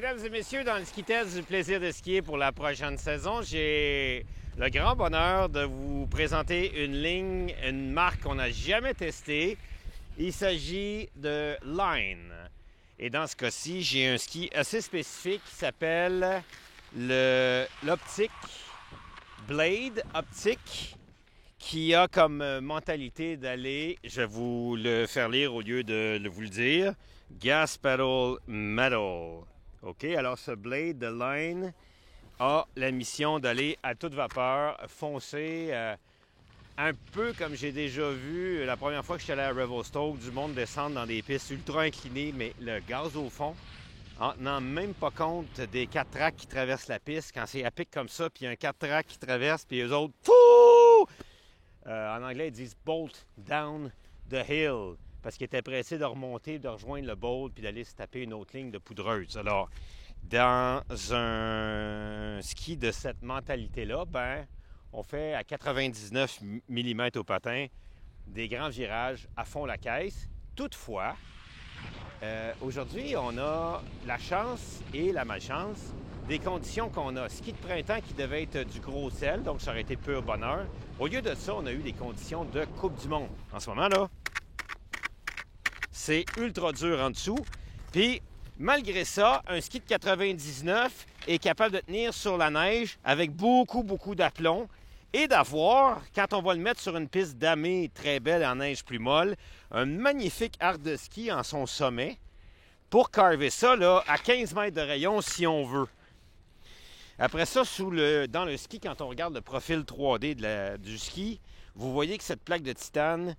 Mesdames et messieurs, dans le ski test du plaisir de skier pour la prochaine saison, j'ai le grand bonheur de vous présenter une ligne, une marque qu'on n'a jamais testée. Il s'agit de Line. Et dans ce cas-ci, j'ai un ski assez spécifique qui s'appelle l'Optic Blade Optic, qui a comme mentalité d'aller, je vais vous le faire lire au lieu de vous le dire, Gas Pedal Metal. OK, alors ce Blade de Line a la mission d'aller à toute vapeur, foncer, un peu comme j'ai déjà vu la première fois que j'étais allé à Revelstoke, du monde descendre dans des pistes ultra inclinées, mais le gaz au fond, en tenant même pas compte des 4 tracks qui traversent la piste, quand c'est à pic comme ça, puis il y a un 4 tracks qui traverse, puis eux autres, fouh! En anglais, ils disent « bolt down the hill », parce qu'ils étaient pressés de remonter, de rejoindre le bolt, puis d'aller se taper une autre ligne de poudreuse. Alors, dans un ski de cette mentalité-là, on fait à 99 mm au patin des grands virages à fond la caisse. Toutefois, aujourd'hui, on a la chance et la malchance des conditions qu'on a. Ski de printemps qui devait être du gros sel, donc ça aurait été pur bonheur. Au lieu de ça, on a eu des conditions de Coupe du Monde. En ce moment, là, c'est ultra dur en dessous. Puis, malgré ça, un ski de 99 est capable de tenir sur la neige avec beaucoup d'aplomb et d'avoir, quand on va le mettre sur une piste damée très belle en neige plus molle, un magnifique arc de ski en son sommet pour carver ça là, à 15 mètres de rayon si on veut. Après ça, dans le ski, quand on regarde le profil 3D du ski, vous voyez que cette plaque de titane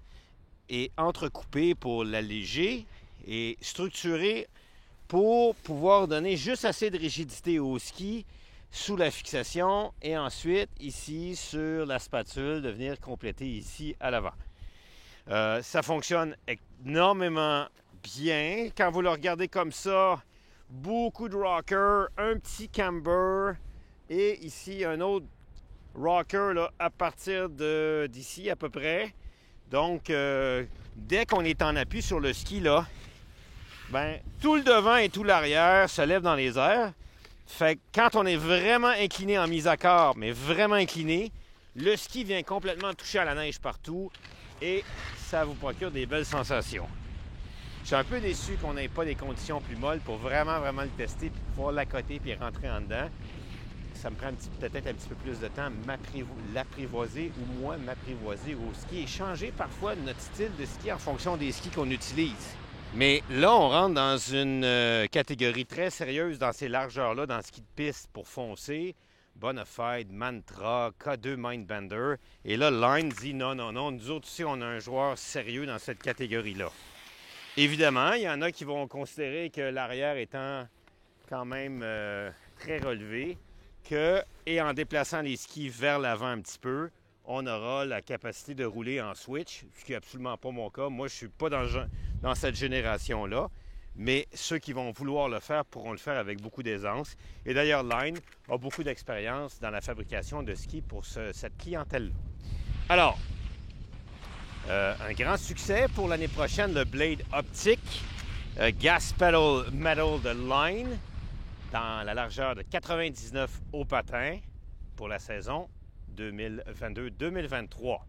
est entrecoupée pour l'alléger et structurée pour pouvoir donner juste assez de rigidité au ski sous la fixation et ensuite ici sur la spatule de venir compléter ici à l'avant. Ça fonctionne énormément bien. Quand vous le regardez comme ça, beaucoup de rocker, un petit camber et ici un autre rocker là, à partir d'ici à peu près. Donc, dès qu'on est en appui sur le ski, là, tout le devant et tout l'arrière se lève dans les airs. Fait que quand on est vraiment incliné en mise à corps, mais vraiment incliné, le ski vient complètement toucher à la neige partout et ça vous procure des belles sensations. Je suis un peu déçu qu'on n'ait pas des conditions plus molles pour vraiment le tester, puis pouvoir l'accoter puis rentrer en dedans. Ça me prend peut-être un petit peu plus de temps l'apprivoiser ou moi m'apprivoiser au ski et changer parfois notre style de ski en fonction des skis qu'on utilise. Mais là, on rentre dans une catégorie très sérieuse dans ces largeurs-là, dans le ski de piste pour foncer. Bonafide, Mantra, K2 Mindbender. Et là, Line dit non, nous autres aussi, on a un joueur sérieux dans cette catégorie-là. Évidemment, il y en a qui vont considérer que l'arrière étant quand même très relevé, et en déplaçant les skis vers l'avant un petit peu, on aura la capacité de rouler en switch, ce qui n'est absolument pas mon cas. Moi, je ne suis pas dans cette génération-là, mais ceux qui vont vouloir le faire pourront le faire avec beaucoup d'aisance. Et d'ailleurs, Line a beaucoup d'expérience dans la fabrication de skis pour cette clientèle-là. Alors, un grand succès pour l'année prochaine, le Blade Optic Gas Pedal Metal de Line, dans la largeur de 99 au patin pour la saison 2022-2023.